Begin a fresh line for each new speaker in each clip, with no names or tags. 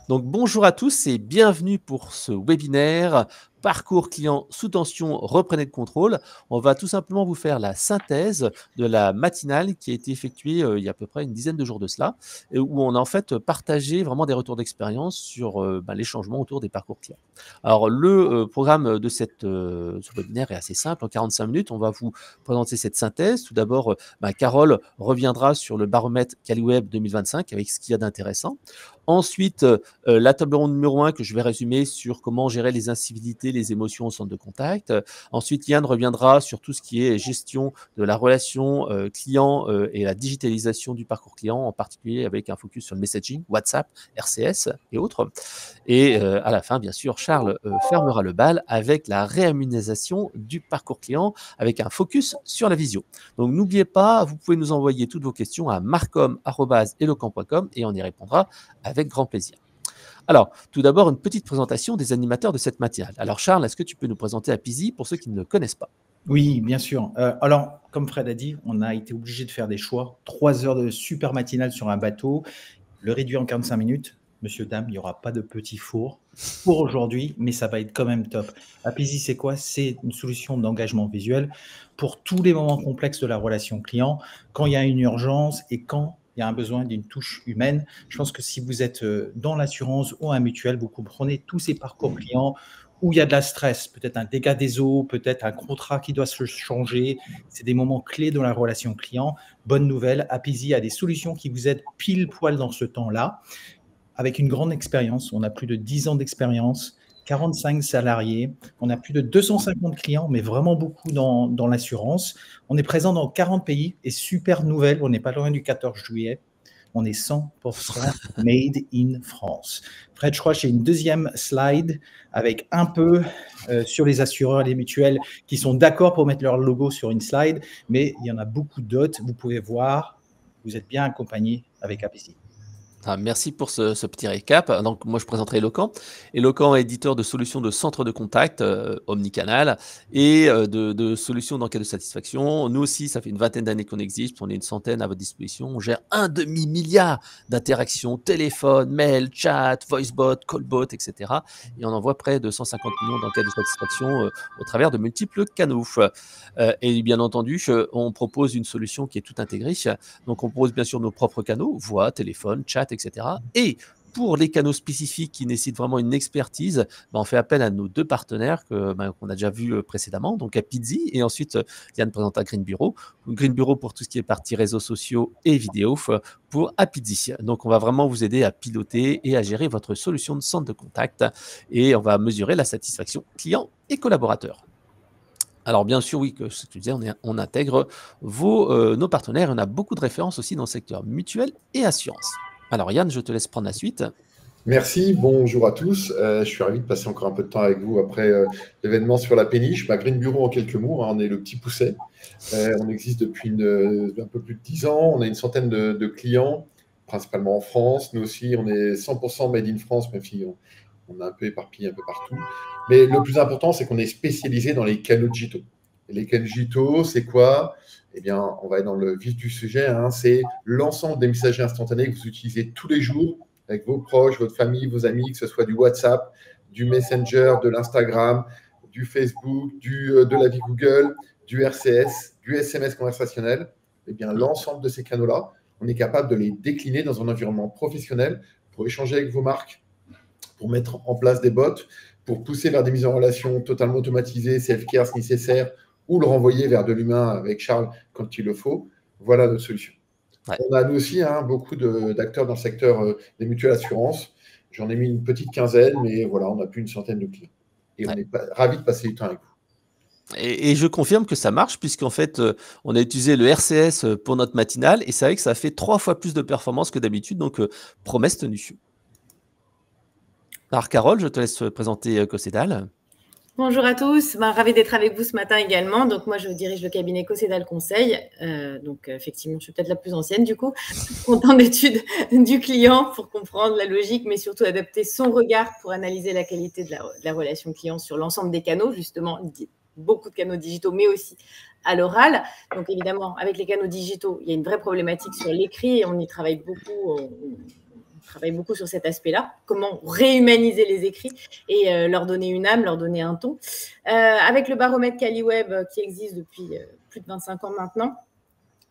Donc bonjour à tous et bienvenue pour ce webinaire Parcours client sous tension, reprenez le contrôle. On va tout simplement vous faire la synthèse de la matinale qui a été effectuée il y a à peu près une dizaine de jours de cela, et où on a en fait partagé vraiment des retours d'expérience sur les changements autour des parcours clients. Alors le programme de ce webinaire est assez simple. En 45 minutes, on va vous présenter cette synthèse. Tout d'abord, Carole reviendra sur le baromètre CaliWeb 2025 avec ce qu'il y a d'intéressant. Ensuite, la table ronde numéro 1 que je vais résumer sur comment gérer les incivilités, les émotions au centre de contact. Ensuite, Yann reviendra sur tout ce qui est gestion de la relation client et la digitalisation du parcours client, en particulier avec un focus sur le messaging, WhatsApp, RCS et autres. Et à la fin, bien sûr, Charles fermera le bal avec la réamunérisation du parcours client, avec un focus sur la visio. Donc n'oubliez pas, vous pouvez nous envoyer toutes vos questions à marcom@eloquent.com et on y répondra avec grand plaisir. Alors, tout d'abord, une petite présentation des animateurs de cette matinale. Alors, Charles, est-ce que tu peux nous présenter Apizzi pour ceux qui ne le connaissent pas?
Oui, bien sûr. Alors, comme Fred a dit, on a été obligé de faire des choix. 3 heures de super matinale sur un bateau, le réduire en 45 minutes. Monsieur, dame, il n'y aura pas de petit four pour aujourd'hui, mais ça va être quand même top. Apizzi, c'est quoi? C'est une solution d'engagement visuel pour tous les moments complexes de la relation client, quand il y a une urgence et quand il y a un besoin d'une touche humaine. Je pense que si vous êtes dans l'assurance ou un mutuel, vous comprenez tous ces parcours clients où il y a de la stress, peut-être un dégât des eaux, peut-être un contrat qui doit se changer. C'est des moments clés dans la relation client. Bonne nouvelle, Apizzi a des solutions qui vous aident pile poil dans ce temps-là, avec une grande expérience. On a plus de 10 ans d'expérience, 45 salariés, on a plus de 250 clients, mais vraiment beaucoup dans l'assurance. On est présent dans 40 pays et super nouvelle, on n'est pas loin du 14 juillet. On est 100% made in France. Fred, je crois que j'ai une deuxième slide avec un peu sur les assureurs et les mutuelles qui sont d'accord pour mettre leur logo sur une slide, mais il y en a beaucoup d'autres. Vous pouvez voir, vous êtes bien accompagné avec Apizzi.
Merci pour ce petit récap. Donc, moi, je présenterai Eloquent. Eloquent est éditeur de solutions de centre de contact omnicanal et de solutions d'enquête de satisfaction. Nous aussi, ça fait une vingtaine d'années qu'on existe. On est une centaine à votre disposition. On gère 1,5 milliard d'interactions, téléphone, mail, chat, voicebot, callbot, etc. Et on envoie près de 150 millions d'enquêtes de satisfaction au travers de multiples canaux. Et bien entendu, on propose une solution qui est tout intégrée. Donc, on propose bien sûr nos propres canaux, voix, téléphone, chat, etc. Et pour les canaux spécifiques qui nécessitent vraiment une expertise, on fait appel à nos deux partenaires qu'on a déjà vus précédemment, donc à Apizzi, et ensuite Yann présente à Green Bureau. Green Bureau pour tout ce qui est partie réseaux sociaux et vidéo pour Apizzi. Donc, on va vraiment vous aider à piloter et à gérer votre solution de centre de contact, et on va mesurer la satisfaction client et collaborateur. Alors bien sûr, oui, que ce que tu disais, on intègre nos partenaires. On a beaucoup de références aussi dans le secteur mutuel et assurance. Alors Yann, je te laisse prendre la suite.
Merci, bonjour à tous. Je suis ravi de passer encore un peu de temps avec vous après l'événement sur la péniche. Green Bureau en quelques mots, on est le petit pousset. On existe depuis un peu plus de 10 ans. On a une centaine de clients, principalement en France. Nous aussi, on est 100% made in France, même si on a un peu éparpillé un peu partout. Mais le plus important, c'est qu'on est spécialisé dans les canaux digitaux. Et les canaux digitaux, c'est quoi? Eh bien, on va être dans le vif du sujet. C'est l'ensemble des messageries instantanées que vous utilisez tous les jours avec vos proches, votre famille, vos amis, que ce soit du WhatsApp, du Messenger, de l'Instagram, du Facebook, de la vie Google, du RCS, du SMS conversationnel. Eh bien, l'ensemble de ces canaux-là, on est capable de les décliner dans un environnement professionnel pour échanger avec vos marques, pour mettre en place des bots, pour pousser vers des mises en relation totalement automatisées, self-care si nécessaire, ou le renvoyer vers de l'humain avec Charles quand il le faut. Voilà notre solution. Ouais. On a nous aussi beaucoup d'acteurs dans le secteur des mutuelles assurances. J'en ai mis une petite quinzaine, mais voilà, on a plus une centaine de clients. Et on est ravis de passer du temps avec vous.
Et je confirme que ça marche, puisqu'en fait, on a utilisé le RCS pour notre matinale, et c'est vrai que ça a fait 3 fois plus de performance que d'habitude, donc promesse tenue. Alors Carole, je te laisse présenter Cossédal.
Bonjour à tous, ravi d'être avec vous ce matin également. Donc moi, je dirige le cabinet Cossédal Conseil. Donc effectivement, je suis peut-être la plus ancienne du coup. Contente d'étude du client pour comprendre la logique, mais surtout adapter son regard pour analyser la qualité de la relation client sur l'ensemble des canaux, justement, beaucoup de canaux digitaux, mais aussi à l'oral. Donc, évidemment, avec les canaux digitaux, il y a une vraie problématique sur l'écrit et on y travaille beaucoup. On travaille beaucoup sur cet aspect-là, comment réhumaniser les écrits et leur donner une âme, leur donner un ton. Avec le baromètre CaliWeb qui existe depuis plus de 25 ans maintenant,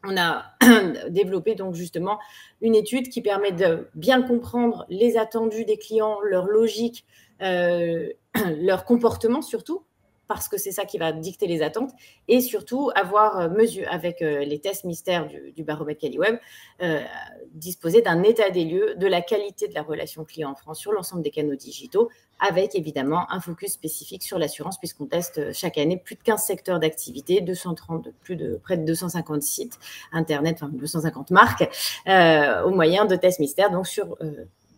on a développé donc justement une étude qui permet de bien comprendre les attendus des clients, leur logique, leur comportement surtout, parce que c'est ça qui va dicter les attentes, et surtout avoir mesure avec les tests mystères du baromètre CaliWeb, disposer d'un état des lieux de la qualité de la relation client en France sur l'ensemble des canaux digitaux, avec évidemment un focus spécifique sur l'assurance, puisqu'on teste chaque année plus de 15 secteurs d'activité, près de 250 sites internet, enfin 250 marques, au moyen de tests mystères, donc sur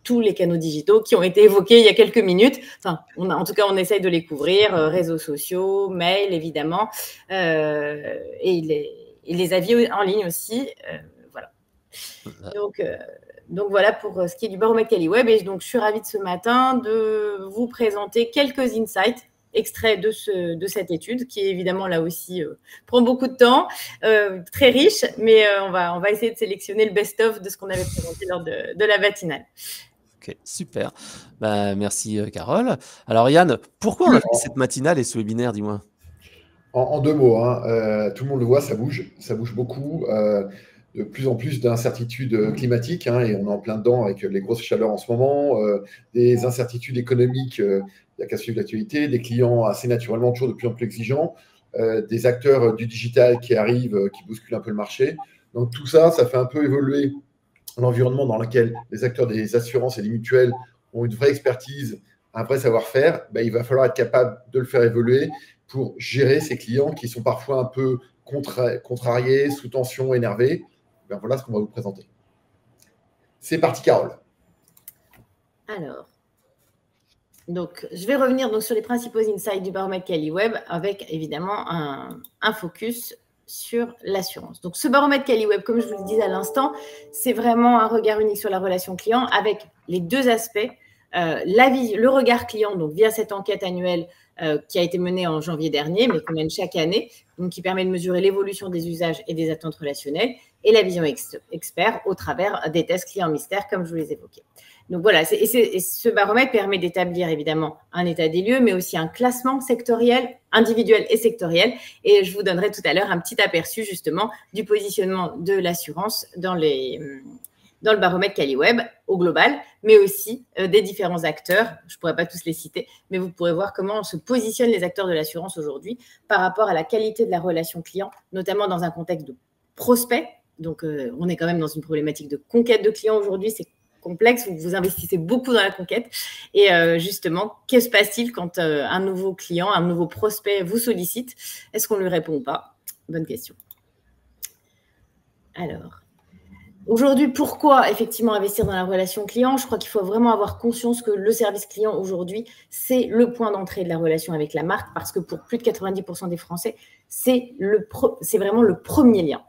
tous les canaux digitaux qui ont été évoqués il y a quelques minutes. Enfin, en tout cas, on essaye de les couvrir, réseaux sociaux, mails, évidemment, et les avis en ligne aussi. Voilà. Donc, voilà pour ce qui est du baromètre CaliWeb. Et donc, je suis ravie de ce matin de vous présenter quelques insights extraits de cette étude, qui évidemment, là aussi, prend beaucoup de temps, très riche, mais on va essayer de sélectionner le best-of de ce qu'on avait présenté lors de la matinale.
Ok, super. Merci, Carole. Alors, Yann, pourquoi on a fait cette matinale et ce webinaire, dis-moi?
En 2 mots, hein, tout le monde le voit, ça bouge beaucoup. De plus en plus d'incertitudes climatiques, hein, et on est en plein dedans avec les grosses chaleurs en ce moment, des incertitudes économiques, il n'y a qu'à suivre l'actualité, des clients assez naturellement toujours de plus en plus exigeants, des acteurs du digital qui arrivent, qui bousculent un peu le marché. Donc tout ça, ça fait un peu évoluer l'environnement dans lequel les acteurs des assurances et des mutuelles ont une vraie expertise, un vrai savoir-faire. Il va falloir être capable de le faire évoluer pour gérer ces clients qui sont parfois un peu contrariés, sous tension, énervés. Voilà ce qu'on va vous présenter. C'est parti, Carole.
Alors, donc, je vais revenir donc, sur les principaux insights du baromètre CaliWeb avec évidemment un focus sur l'assurance. Donc, ce baromètre CaliWeb, comme je vous le disais à l'instant, c'est vraiment un regard unique sur la relation client avec les deux aspects. Le regard client, donc via cette enquête annuelle qui a été menée en janvier dernier, mais qu'on mène chaque année, donc qui permet de mesurer l'évolution des usages et des attentes relationnelles, et la vision expert au travers des tests clients mystères, comme je vous les évoquais. Donc voilà, ce baromètre permet d'établir évidemment un état des lieux, mais aussi un classement sectoriel, individuel et sectoriel. Et je vous donnerai tout à l'heure un petit aperçu justement du positionnement de l'assurance dans le baromètre CaliWeb au global, mais aussi des différents acteurs. Je ne pourrais pas tous les citer, mais vous pourrez voir comment se positionnent les acteurs de l'assurance aujourd'hui par rapport à la qualité de la relation client, notamment dans un contexte de prospect. Donc, on est quand même dans une problématique de conquête de clients aujourd'hui. C'est complexe, vous investissez beaucoup dans la conquête. Et justement, que se passe-t-il quand un nouveau client, un nouveau prospect vous sollicite? Est-ce qu'on lui répond ou pas? Bonne question. Alors, aujourd'hui, pourquoi effectivement investir dans la relation client? Je crois qu'il faut vraiment avoir conscience que le service client aujourd'hui, c'est le point d'entrée de la relation avec la marque, parce que pour plus de 90% des Français, c'est vraiment le premier lien.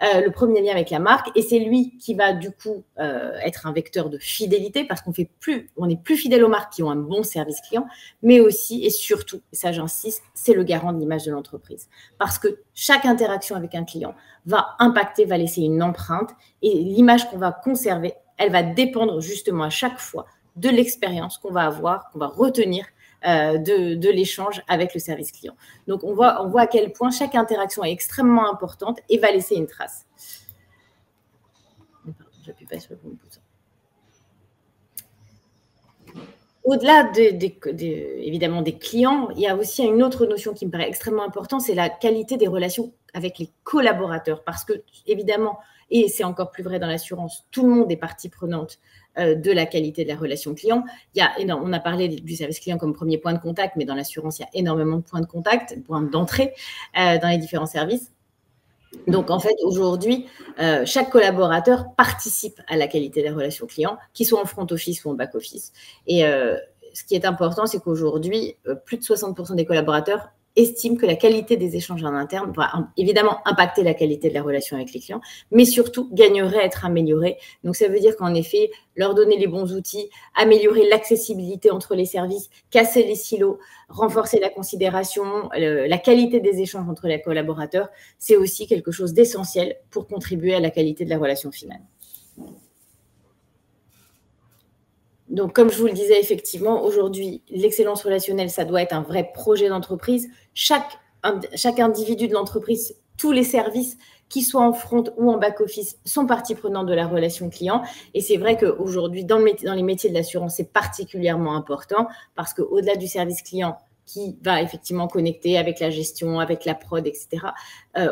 Le premier lien avec la marque, et c'est lui qui va du coup être un vecteur de fidélité, parce qu'on est plus fidèle aux marques qui ont un bon service client, mais aussi et surtout, et ça j'insiste, c'est le garant de l'image de l'entreprise, parce que chaque interaction avec un client va laisser une empreinte, et l'image qu'on va conserver, elle va dépendre justement à chaque fois de l'expérience qu'on va avoir, qu'on va retenir de l'échange avec le service client. Donc, on voit à quel point chaque interaction est extrêmement importante et va laisser une trace. J'appuie pas sur le bon bouton. Au-delà évidemment des clients, il y a aussi une autre notion qui me paraît extrêmement importante, c'est la qualité des relations avec les collaborateurs. Parce que, évidemment, et c'est encore plus vrai dans l'assurance, tout le monde est partie prenante de la qualité de la relation client. On a parlé du service client comme premier point de contact, mais dans l'assurance, il y a énormément de points de contact, points d'entrée dans les différents services. Donc, en fait, aujourd'hui, chaque collaborateur participe à la qualité de la relation client, qu'il soit en front office ou en back office. Et ce qui est important, c'est qu'aujourd'hui, plus de 60% des collaborateurs estime que la qualité des échanges en interne va évidemment impacter la qualité de la relation avec les clients, mais surtout gagnerait à être améliorée. Donc, ça veut dire qu'en effet, leur donner les bons outils, améliorer l'accessibilité entre les services, casser les silos, renforcer la considération, la qualité des échanges entre les collaborateurs, c'est aussi quelque chose d'essentiel pour contribuer à la qualité de la relation finale. Donc, comme je vous le disais, effectivement, aujourd'hui, l'excellence relationnelle, ça doit être un vrai projet d'entreprise. Chaque individu de l'entreprise, tous les services, qu'ils soient en front ou en back-office, sont partie prenante de la relation client. Et c'est vrai qu'aujourd'hui, dans les métiers de l'assurance, c'est particulièrement important parce qu'au-delà du service client, qui va effectivement connecter avec la gestion, avec la prod, etc.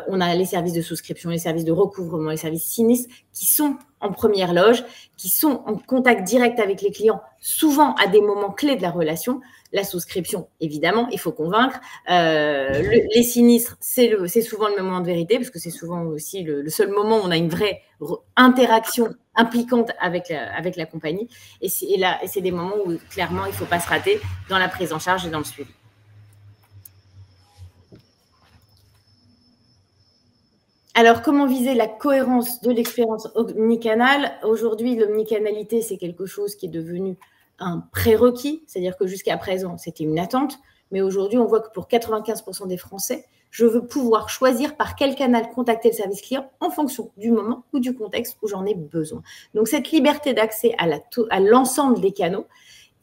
On a les services de souscription, les services de recouvrement, les services sinistres qui sont en première loge, qui sont en contact direct avec les clients, souvent à des moments clés de la relation. La souscription, évidemment, il faut convaincre. Les sinistres, c'est souvent le moment de vérité, parce que c'est souvent aussi le seul moment où on a une vraie interaction impliquante avec la compagnie. Et c'est des moments où, clairement, il ne faut pas se rater dans la prise en charge et dans le suivi. Alors, comment viser la cohérence de l'expérience omnicanal? Aujourd'hui, l'omnicanalité, c'est quelque chose qui est devenu un prérequis, c'est-à-dire que jusqu'à présent, c'était une attente, mais aujourd'hui, on voit que pour 95% des Français, je veux pouvoir choisir par quel canal contacter le service client en fonction du moment ou du contexte où j'en ai besoin. Donc, cette liberté d'accès à l'ensemble des canaux,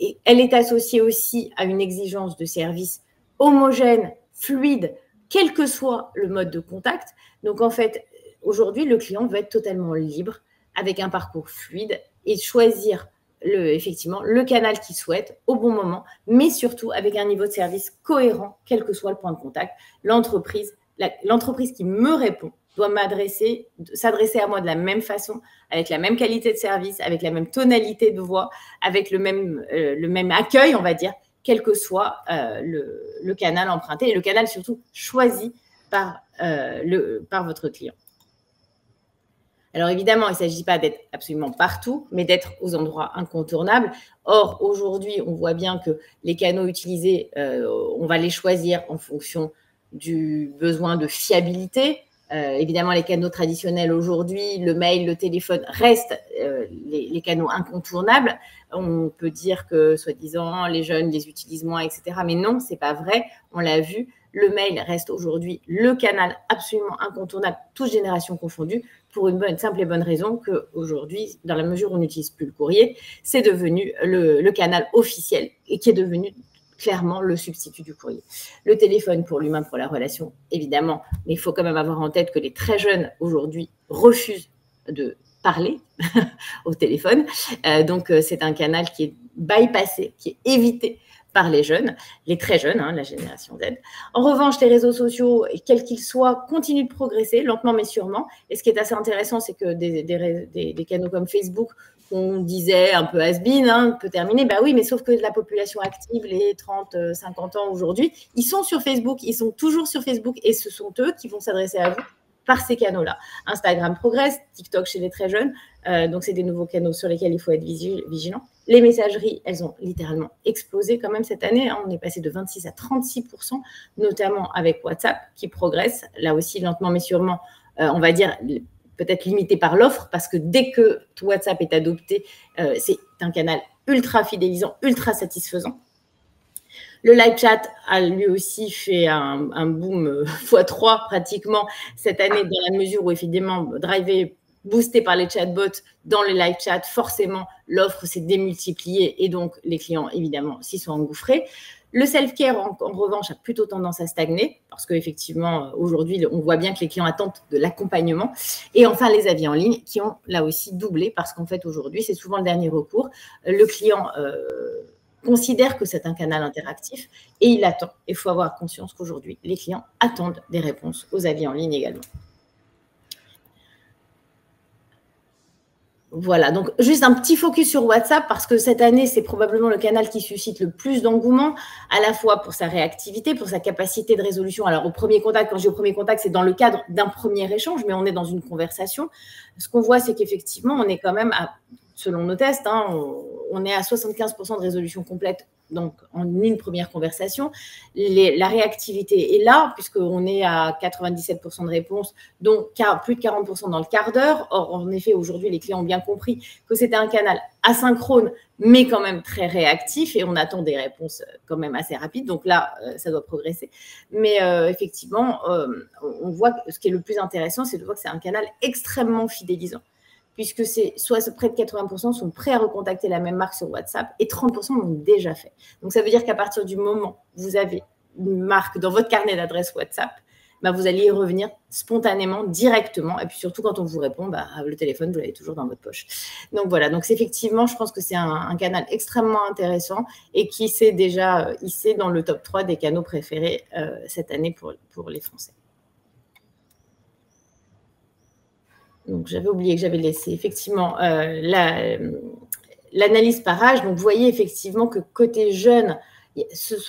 et elle est associée aussi à une exigence de service homogène, fluide, quel que soit le mode de contact. Donc, en fait, aujourd'hui, le client va être totalement libre avec un parcours fluide et choisir effectivement le canal qu'il souhaite au bon moment, mais surtout avec un niveau de service cohérent, quel que soit le point de contact. L'entreprise qui me répond doit s'adresser à moi de la même façon, avec la même qualité de service, avec la même tonalité de voix, avec le même accueil, on va dire, quel que soit le canal emprunté et le canal surtout choisi par votre client. Alors évidemment, il ne s'agit pas d'être absolument partout, mais d'être aux endroits incontournables. Or, aujourd'hui, on voit bien que les canaux utilisés, on va les choisir en fonction du besoin de fiabilité. Évidemment, les canaux traditionnels aujourd'hui, le mail, le téléphone restent les canaux incontournables. On peut dire que, soi-disant, les jeunes les utilisent moins, etc. Mais non, ce n'est pas vrai. On l'a vu. Le mail reste aujourd'hui le canal absolument incontournable, toutes générations confondues, pour une simple et bonne raison qu'aujourd'hui, dans la mesure où on n'utilise plus le courrier, c'est devenu le canal officiel et qui est devenu clairement le substitut du courrier. Le téléphone pour l'humain, pour la relation, évidemment, mais il faut quand même avoir en tête que les très jeunes aujourd'hui refusent de parler au téléphone. Donc, c'est un canal qui est bypassé, qui est évité par les jeunes, les très jeunes, la génération Z. En revanche, les réseaux sociaux, quels qu'ils soient, continuent de progresser, lentement mais sûrement. Et ce qui est assez intéressant, c'est que des canaux comme Facebook, qu'on disait un peu has-been, peut terminer, bah oui, mais sauf que la population active, les 30-50 ans aujourd'hui, ils sont sur Facebook, ils sont toujours sur Facebook, et ce sont eux qui vont s'adresser à vous par ces canaux-là. Instagram progresse, TikTok chez les très jeunes, donc c'est des nouveaux canaux sur lesquels il faut être vigilant. Les messageries, elles ont littéralement explosé quand même cette année. On est passé de 26 à 36%, notamment avec WhatsApp qui progresse. Là aussi, lentement mais sûrement, on va dire peut-être limité par l'offre, parce que dès que WhatsApp est adopté, c'est un canal ultra fidélisant, ultra satisfaisant. Le live chat a lui aussi fait un boom x3 pratiquement cette année, dans la mesure où évidemment, boosté par les chatbots dans le live chat, forcément, l'offre s'est démultipliée et donc les clients, évidemment, s'y sont engouffrés. Le self-care, en revanche, a plutôt tendance à stagner parce qu'effectivement, aujourd'hui, on voit bien que les clients attendent de l'accompagnement. Et enfin, les avis en ligne qui ont là aussi doublé parce qu'en fait, aujourd'hui, c'est souvent le dernier recours. Le client considère que c'est un canal interactif et il attend. Il faut avoir conscience qu'aujourd'hui, les clients attendent des réponses aux avis en ligne également. Voilà, donc juste un petit focus sur WhatsApp parce que cette année, c'est probablement le canal qui suscite le plus d'engouement, à la fois pour sa réactivité, pour sa capacité de résolution. Alors, au premier contact, quand je dis au premier contact, c'est dans le cadre d'un premier échange, mais on est dans une conversation. Ce qu'on voit, c'est qu'effectivement, on est quand même, selon nos tests, on est à 75% de résolution complète donc en une première conversation. La réactivité est là, puisqu'on est à 97% de réponses, dont plus de 40% dans le quart d'heure. Or, en effet, aujourd'hui, les clients ont bien compris que c'était un canal asynchrone, mais quand même très réactif, et on attend des réponses quand même assez rapides. Donc là, ça doit progresser. Mais effectivement, on voit que ce qui est le plus intéressant, c'est de voir que c'est un canal extrêmement fidélisant, puisque près de 80% sont prêts à recontacter la même marque sur WhatsApp et 30% l'ont déjà fait. Donc, ça veut dire qu'à partir du moment où vous avez une marque dans votre carnet d'adresses WhatsApp, vous allez y revenir spontanément, directement. Et puis surtout, quand on vous répond, le téléphone, vous l'avez toujours dans votre poche. Donc voilà, donc effectivement, je pense que c'est un canal extrêmement intéressant et qui s'est déjà hissé dans le top 3 des canaux préférés cette année pour les Français. Donc, j'avais oublié que j'avais laissé effectivement l'analyse par âge. Donc, vous voyez effectivement que côté jeunes,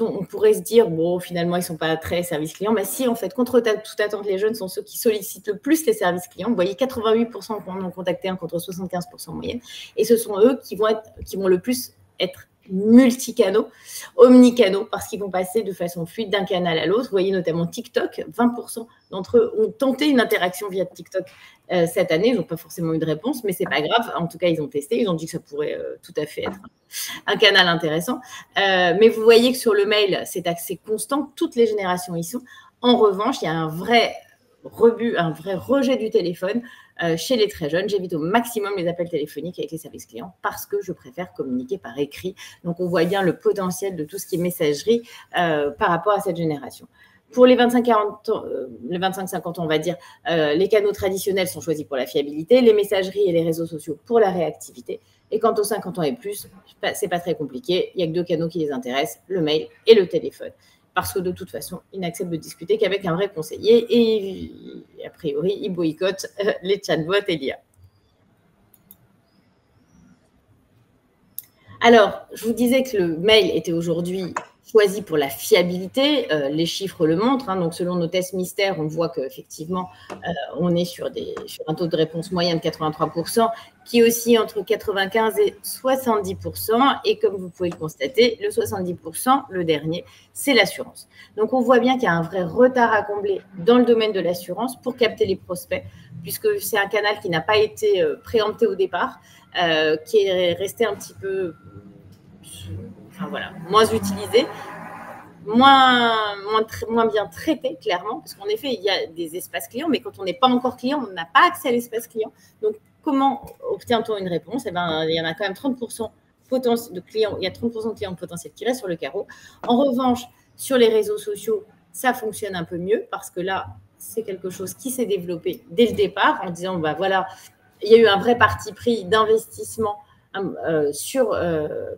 on pourrait se dire, bon, finalement, ils ne sont pas très service client. Mais si, en fait, contre toute attente, les jeunes sont ceux qui sollicitent le plus les services clients. Vous voyez, 88% en ont contacté un contre 75% en moyenne. Et ce sont eux qui vont le plus être multicanaux, omnicanaux, parce qu'ils vont passer de façon fluide d'un canal à l'autre. Vous voyez notamment TikTok, 20% d'entre eux ont tenté une interaction via TikTok cette année. Ils n'ont pas forcément eu de réponse, mais ce n'est pas grave. En tout cas, ils ont testé. Ils ont dit que ça pourrait tout à fait être un canal intéressant. Mais vous voyez que sur le mail, c'est assez constant. Toutes les générations y sont. En revanche, il y a un vrai rejet du téléphone chez les très jeunes. J'évite au maximum les appels téléphoniques avec les services clients parce que je préfère communiquer par écrit. Donc, on voit bien le potentiel de tout ce qui est messagerie par rapport à cette génération. Pour les 25-50 ans, on va dire, les canaux traditionnels sont choisis pour la fiabilité, les messageries et les réseaux sociaux pour la réactivité. Et quant aux 50 ans et plus, c'est pas très compliqué. Il n'y a que 2 canaux qui les intéressent, le mail et le téléphone. Parce que de toute façon, ils n'acceptent de discuter qu'avec un vrai conseiller et a priori, ils boycottent les chatbots et l'IA. Alors, je vous disais que le mail était aujourd'hui choisi pour la fiabilité. Les chiffres le montrent. Donc, selon nos tests mystères, on voit qu'effectivement, on est sur un taux de réponse moyen de 83%, qui oscille entre 95 et 70%. Et comme vous pouvez le constater, le 70%, le dernier, c'est l'assurance. Donc, on voit bien qu'il y a un vrai retard à combler dans le domaine de l'assurance pour capter les prospects, puisque c'est un canal qui n'a pas été préempté au départ, qui est resté un petit peu moins utilisé, moins bien traité, clairement, parce qu'en effet, il y a des espaces clients, mais quand on n'est pas encore client, on n'a pas accès à l'espace client. Donc, comment obtient-on une réponse ? Il y en a quand même 30% de clients, il y a 30% de clients potentiels qui restent sur le carreau. En revanche, sur les réseaux sociaux, ça fonctionne un peu mieux, parce que là, c'est quelque chose qui s'est développé dès le départ, en disant, il y a eu un vrai parti pris d'investissement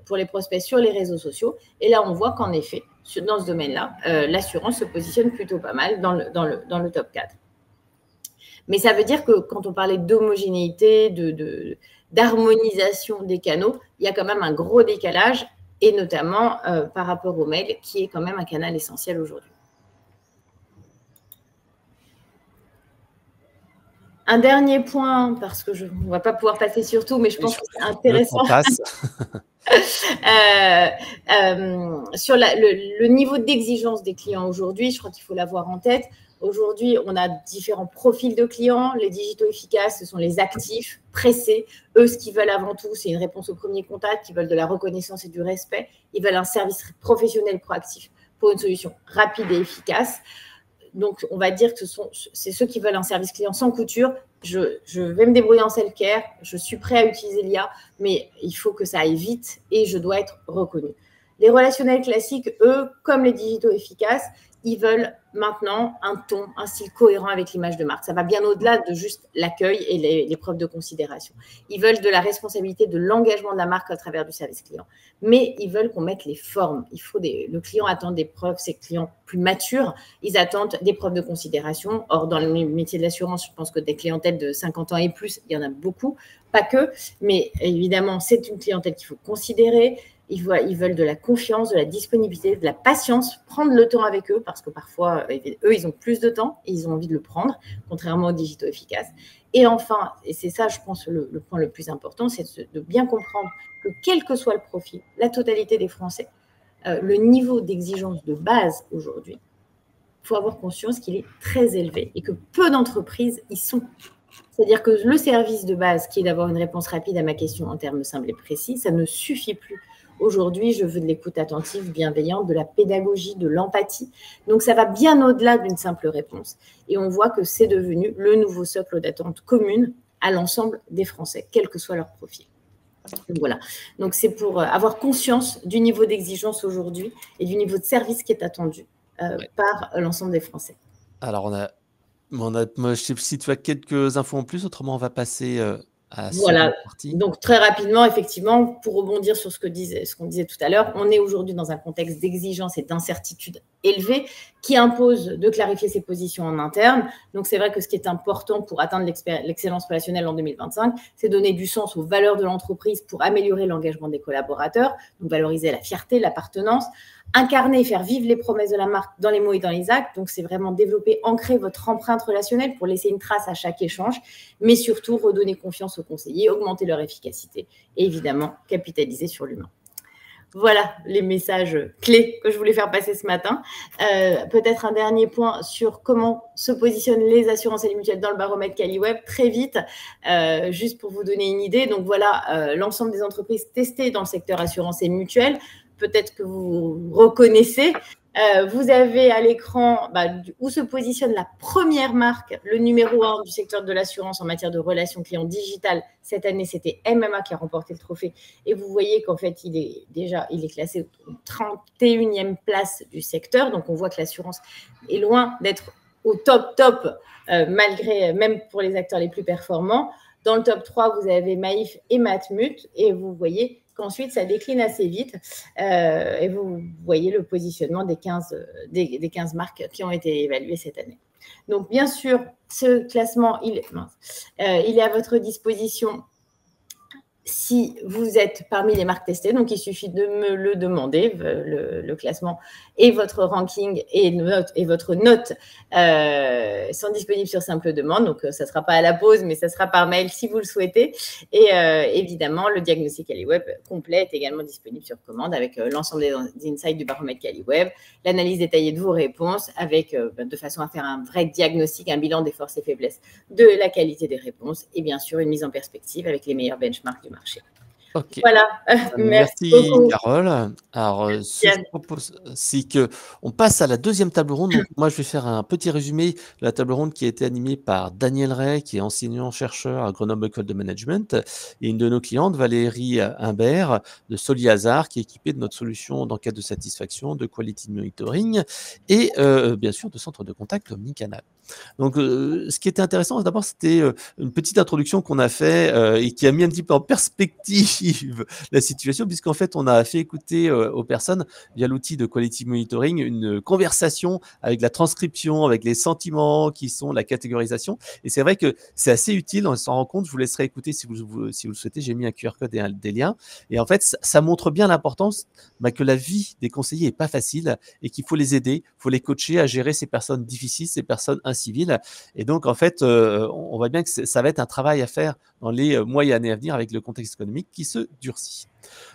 pour les prospects sur les réseaux sociaux. Et là, on voit qu'en effet, dans ce domaine-là, l'assurance se positionne plutôt pas mal dans le top 4. Mais ça veut dire que quand on parlait d'homogénéité, d'harmonisation des canaux, il y a quand même un gros décalage, et notamment par rapport au mail, qui est quand même un canal essentiel aujourd'hui. Un dernier point, parce que on ne va pas pouvoir passer sur tout, mais je pense que c'est intéressant. Sur le niveau d'exigence des clients aujourd'hui, je crois qu'il faut l'avoir en tête. Aujourd'hui, on a différents profils de clients. Les digitaux efficaces, ce sont les actifs, pressés. Eux, ce qu'ils veulent avant tout, c'est une réponse au premier contact. Ils veulent de la reconnaissance et du respect. Ils veulent un service professionnel proactif pour une solution rapide et efficace. Donc, on va dire que c'est ceux qui veulent un service client sans couture. Je vais me débrouiller en self-care, je suis prêt à utiliser l'IA, mais il faut que ça aille vite et je dois être reconnu. Les relationnels classiques, eux, comme les digitaux efficaces, ils veulent maintenant un ton, un style cohérent avec l'image de marque. Ça va bien au-delà de juste l'accueil et les preuves de considération. Ils veulent de la responsabilité, de l'engagement de la marque à travers du service client. Mais ils veulent qu'on mette les formes. Le client attend des preuves, ces clients plus matures, ils attendent des preuves de considération. Or, dans le métier de l'assurance, je pense que des clientèles de 50 ans et plus, il y en a beaucoup, pas que, mais évidemment, c'est une clientèle qu'il faut considérer. Ils veulent de la confiance, de la disponibilité, de la patience, prendre le temps avec eux parce que parfois, eux, ils ont plus de temps et ils ont envie de le prendre, contrairement aux digitaux efficaces. Et enfin, et c'est ça, je pense, le point le plus important, c'est de bien comprendre que quel que soit le profil, la totalité des Français le niveau d'exigence de base aujourd'hui, il faut avoir conscience qu'il est très élevé et que peu d'entreprises y sont. C'est-à-dire que le service de base, qui est d'avoir une réponse rapide à ma question en termes simples et précis, ça ne suffit plus. Aujourd'hui, je veux de l'écoute attentive, bienveillante, de la pédagogie, de l'empathie. Donc, ça va bien au-delà d'une simple réponse. Et on voit que c'est devenu le nouveau socle d'attente commune à l'ensemble des Français, quel que soit leur profil. Donc, voilà. Donc, c'est pour avoir conscience du niveau d'exigence aujourd'hui et du niveau de service qui est attendu par l'ensemble des Français.
Alors, moi, je sais si tu as quelques infos en plus, autrement on va passer à la
Voilà.
seconde partie.
Donc très rapidement, effectivement, pour rebondir sur ce qu'on disait tout à l'heure, on est aujourd'hui dans un contexte d'exigence et d'incertitude élevée qui impose de clarifier ses positions en interne. Donc c'est vrai que ce qui est important pour atteindre l'excellence relationnelle en 2025, c'est donner du sens aux valeurs de l'entreprise pour améliorer l'engagement des collaborateurs, donc valoriser la fierté, l'appartenance, incarner et faire vivre les promesses de la marque dans les mots et dans les actes. Donc, c'est vraiment développer, ancrer votre empreinte relationnelle pour laisser une trace à chaque échange, mais surtout redonner confiance aux conseillers, augmenter leur efficacité et évidemment capitaliser sur l'humain. Voilà les messages clés que je voulais faire passer ce matin. Peut-être un dernier point sur comment se positionnent les assurances et les mutuelles dans le baromètre CaliWeb. Très vite, juste pour vous donner une idée. Donc voilà, l'ensemble des entreprises testées dans le secteur assurance et mutuelle. Peut-être que vous reconnaissez. Vous avez à l'écran où se positionne la première marque, le numéro 1 du secteur de l'assurance en matière de relations clients digitales. Cette année, c'était MMA qui a remporté le trophée. Et vous voyez qu'en fait, il est classé au 31e place du secteur. Donc, on voit que l'assurance est loin d'être au top, malgré, même pour les acteurs les plus performants. Dans le top 3, vous avez Maïf et Matmut. Et vous voyez qu'ensuite, ça décline assez vite. Et vous voyez le positionnement des 15 marques qui ont été évaluées cette année. Donc, bien sûr, ce classement, il est à votre disposition si vous êtes parmi les marques testées. Donc, il suffit de me le demander, le classement et votre ranking et votre note sont disponibles sur simple demande. Donc, ça ne sera pas à la pause, mais ça sera par mail si vous le souhaitez. Et évidemment, le diagnostic CaliWeb complet est également disponible sur commande avec l'ensemble des insights du baromètre CaliWeb, l'analyse détaillée de vos réponses avec, de façon à faire un vrai diagnostic, un bilan des forces et faiblesses de la qualité des réponses et bien sûr une mise en perspective avec les meilleurs benchmarks du marché.
Ok.
Voilà.
Merci
beaucoup.
Carole. Alors, ce que je propose, c'est qu'on passe à la deuxième table ronde. Donc, moi, je vais faire un petit résumé de la table ronde qui a été animée par Daniel Ray, qui est enseignant-chercheur à Grenoble École de Management, et une de nos clientes, Valérie Imbert, de Soliazar, qui est équipée de notre solution d'enquête de satisfaction, de quality monitoring, et bien sûr de centre de contact omnicanal. Donc, ce qui était intéressant, d'abord, c'était une petite introduction qu'on a fait et qui a mis un petit peu en perspective la situation, puisqu'en fait, on a fait écouter aux personnes, via l'outil de Quality Monitoring, une conversation avec la transcription, avec les sentiments qui sont la catégorisation. Et c'est vrai que c'est assez utile, on s'en rend compte. Je vous laisserai écouter si vous le souhaitez. J'ai mis un QR code et des liens. Et en fait, ça montre bien l'importance que la vie des conseillers n'est pas facile et qu'il faut les aider, il faut les coacher à gérer ces personnes difficiles, ces personnes civiles. Et donc, en fait, on voit bien que ça va être un travail à faire dans les mois et années à venir avec le contexte économique qui se durcit.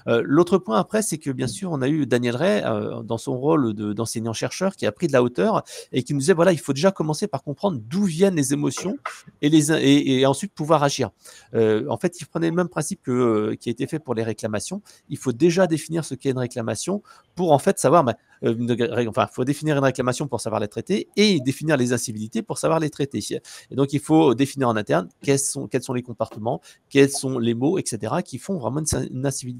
L'autre point après, c'est que bien sûr, on a eu Daniel Ray dans son rôle d'enseignant-chercheur qui a pris de la hauteur et qui nous disait, voilà, il faut déjà commencer par comprendre d'où viennent les émotions et ensuite pouvoir agir. En fait, il prenait le même principe qui a été fait pour les réclamations. Il faut déjà définir ce qu'est une réclamation pour en fait savoir, il faut définir une réclamation pour savoir la traiter et définir les incivilités pour savoir les traiter. Et donc, il faut définir en interne quels sont les comportements, quels sont les mots, etc., qui font vraiment une incivilité.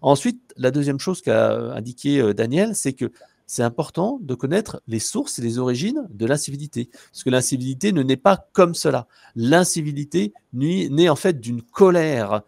Ensuite, la deuxième chose qu'a indiqué Daniel, c'est que c'est important de connaître les sources et les origines de l'incivilité. Parce que l'incivilité ne naît pas comme cela. L'incivilité naît en fait d'une colère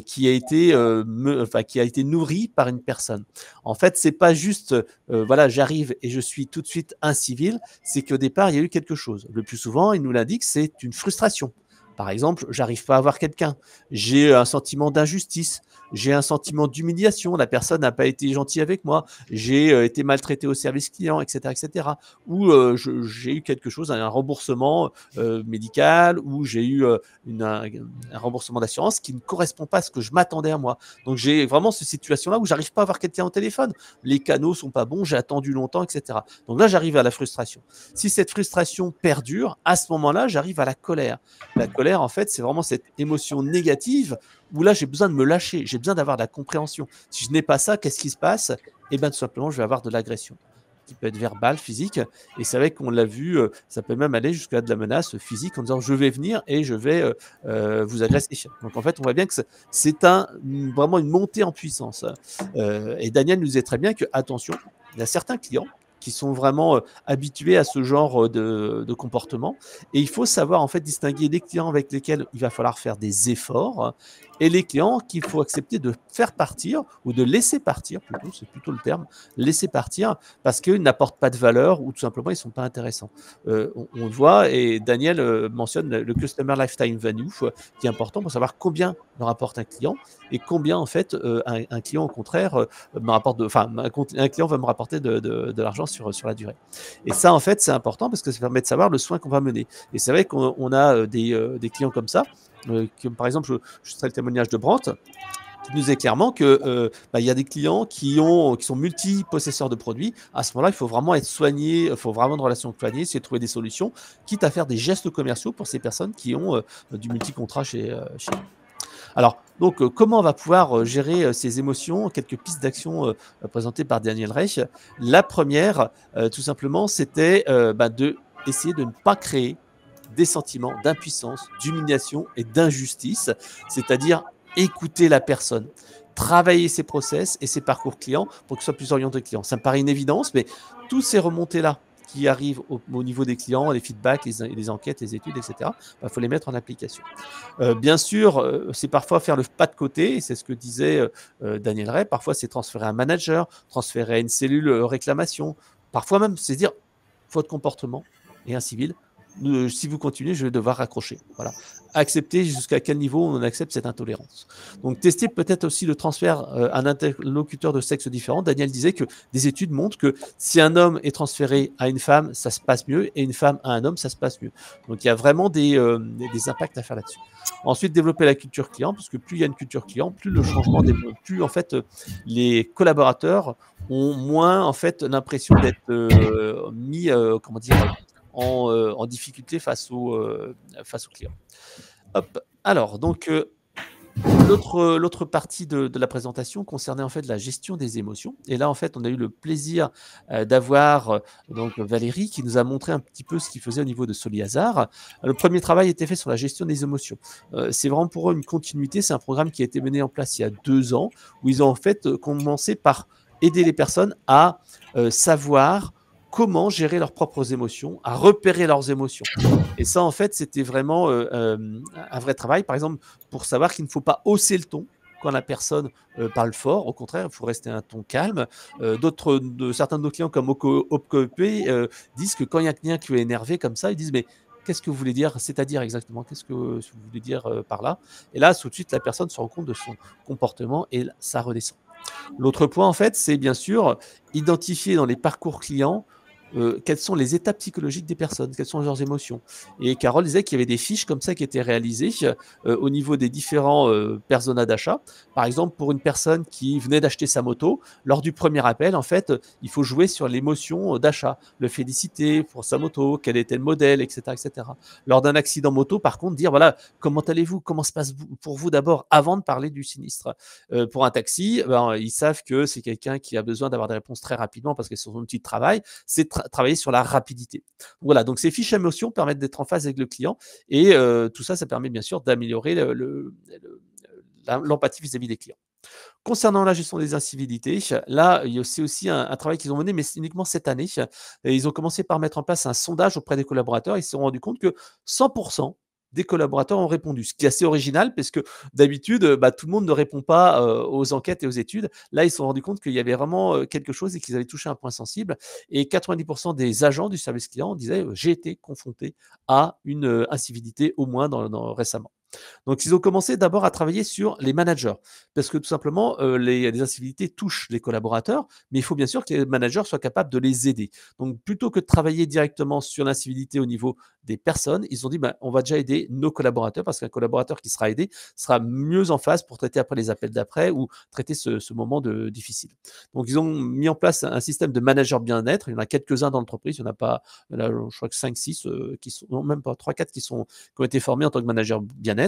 qui a été nourrie par une personne. En fait, c'est pas juste, j'arrive et je suis tout de suite incivil, c'est qu'au départ, il y a eu quelque chose. Le plus souvent, il nous l'indique, c'est une frustration. Par exemple, j'arrive pas à voir quelqu'un, j'ai un sentiment d'injustice, j'ai un sentiment d'humiliation, la personne n'a pas été gentille avec moi, j'ai été maltraité au service client, etc., etc. Ou j'ai eu quelque chose, un remboursement médical, ou j'ai eu un remboursement d'assurance qui ne correspond pas à ce que je m'attendais à moi. Donc j'ai vraiment cette situation-là où j'arrive pas à voir quelqu'un au téléphone. Les canaux sont pas bons, j'ai attendu longtemps, etc. Donc là, j'arrive à la frustration. Si cette frustration perdure, à ce moment-là, j'arrive à la colère. La colère, en fait, c'est vraiment cette émotion négative où là, j'ai besoin de me lâcher, j'ai besoin d'avoir de la compréhension. Si je n'ai pas ça, qu'est-ce qui se passe? Eh bien, tout simplement, je vais avoir de l'agression qui peut être verbale, physique. Et c'est vrai qu'on l'a vu, ça peut même aller jusqu'à de la menace physique en disant je vais venir et je vais vous agresser. Donc en fait, on voit bien que c'est vraiment une montée en puissance. Et Daniel nous disait très bien que, attention, il y a certains clients qui sont vraiment habitués à ce genre de comportement. Et il faut savoir en fait distinguer les clients avec lesquels il va falloir faire des efforts et les clients qu'il faut accepter de faire partir ou de laisser partir, plutôt, c'est plutôt le terme, laisser partir parce qu'ils n'apportent pas de valeur ou tout simplement ils ne sont pas intéressants. On le voit et Daniel mentionne le Customer Lifetime Value qui est important pour savoir combien me rapporte un client et combien en fait un client au contraire me rapporte, un client va me rapporter de l'argent sur la durée. Et ça en fait c'est important parce que ça permet de savoir le soin qu'on va mener. Et c'est vrai qu'on a des clients comme ça. Par exemple, je serai le témoignage de Brandt, qui nous dit clairement que il y a des clients qui sont multi-possesseurs de produits. À ce moment-là, il faut vraiment être soigné, il faut vraiment une relation soignée, c'est trouver des solutions, quitte à faire des gestes commerciaux pour ces personnes qui ont du multi-contrat chez nous. Alors, donc, comment on va pouvoir gérer ces émotions? Quelques pistes d'action présentées par Daniel Reich. La première, tout simplement, c'était d'essayer de ne pas créer des sentiments d'impuissance, d'humiliation et d'injustice, c'est-à-dire écouter la personne, travailler ses process et ses parcours clients pour que ce soit plus orienté client. Ça me paraît une évidence, mais tous ces remontées-là qui arrivent au niveau des clients, les feedbacks, les enquêtes, les études, etc., il faut les mettre en application. Bien sûr, c'est parfois faire le pas de côté, et c'est ce que disait Daniel Ray, parfois c'est transférer un manager, transférer à une cellule réclamation, parfois même c'est dire faute de comportement et un civil, si vous continuez, je vais devoir raccrocher. Voilà. Accepter jusqu'à quel niveau on accepte cette intolérance. Donc, tester peut-être aussi le transfert à un interlocuteur de sexe différent. Daniel disait que des études montrent que si un homme est transféré à une femme, ça se passe mieux, et une femme à un homme, ça se passe mieux. Donc, il y a vraiment des impacts à faire là-dessus. Ensuite, développer la culture client, parce que plus il y a une culture client, plus le changement plus en fait les collaborateurs ont moins en fait l'impression d'être mis, en difficulté face aux clients. Hop. Alors, donc, l'autre partie de la présentation concernait en fait la gestion des émotions. Et là, en fait, on a eu le plaisir d'avoir donc Valérie qui nous a montré un petit peu ce qu'il faisait au niveau de Soliazar. Le premier travail était fait sur la gestion des émotions. C'est vraiment pour eux une continuité. C'est un programme qui a été mené en place il y a 2 ans où ils ont en fait commencé par aider les personnes à savoir comment gérer leurs propres émotions, à repérer leurs émotions. Et ça, en fait, c'était vraiment un vrai travail. Par exemple, pour savoir qu'il ne faut pas hausser le ton quand la personne parle fort. Au contraire, il faut rester un ton calme. Certains de nos clients, comme OpCOP, disent que quand il y a un client qui est énervé comme ça, ils disent « mais qu'est-ce que vous voulez dire? C'est-à-dire exactement, qu'est-ce que vous voulez dire par là ?» Et là, tout de suite, la personne se rend compte de son comportement et ça redescend. L'autre point, en fait, c'est bien sûr identifier dans les parcours clients quelles sont les étapes psychologiques des personnes, quelles sont leurs émotions. Et Carole disait qu'il y avait des fiches comme ça qui étaient réalisées au niveau des différents personas d'achat. Par exemple, pour une personne qui venait d'acheter sa moto, lors du premier appel, en fait, il faut jouer sur l'émotion d'achat, le féliciter pour sa moto, quel était le modèle, etc. etc. Lors d'un accident moto, par contre, dire, voilà, comment allez-vous, comment se passe pour vous d'abord avant de parler du sinistre. Pour un taxi, ils savent que c'est quelqu'un qui a besoin d'avoir des réponses très rapidement parce que c'est son outil de travail, c'est travailler sur la rapidité. Voilà, donc ces fiches émotions permettent d'être en phase avec le client et tout ça, ça permet bien sûr d'améliorer l'empathie vis-à-vis des clients. Concernant la gestion des incivilités, là, il y a aussi un travail qu'ils ont mené, mais uniquement cette année. Et ils ont commencé par mettre en place un sondage auprès des collaborateurs. Ils se sont rendus compte que 100% des collaborateurs ont répondu. Ce qui est assez original parce que d'habitude, tout le monde ne répond pas aux enquêtes et aux études. Là, ils se sont rendus compte qu'il y avait vraiment quelque chose et qu'ils avaient touché un point sensible. Et 90% des agents du service client disaient j'ai été confronté à une incivilité au moins récemment. Donc, ils ont commencé d'abord à travailler sur les managers, parce que tout simplement, les incivilités touchent les collaborateurs, mais il faut bien sûr que les managers soient capables de les aider. Donc, plutôt que de travailler directement sur l'incivilité au niveau des personnes, ils ont dit, on va déjà aider nos collaborateurs, parce qu'un collaborateur qui sera aidé sera mieux en phase pour traiter après les appels d'après ou traiter ce moment difficile. Donc, ils ont mis en place un système de manager bien-être. Il y en a quelques-uns dans l'entreprise, il n'y en a pas, là, je crois que 5, 6 qui sont, non, même pas 3, 4 qui ont été formés en tant que manager bien-être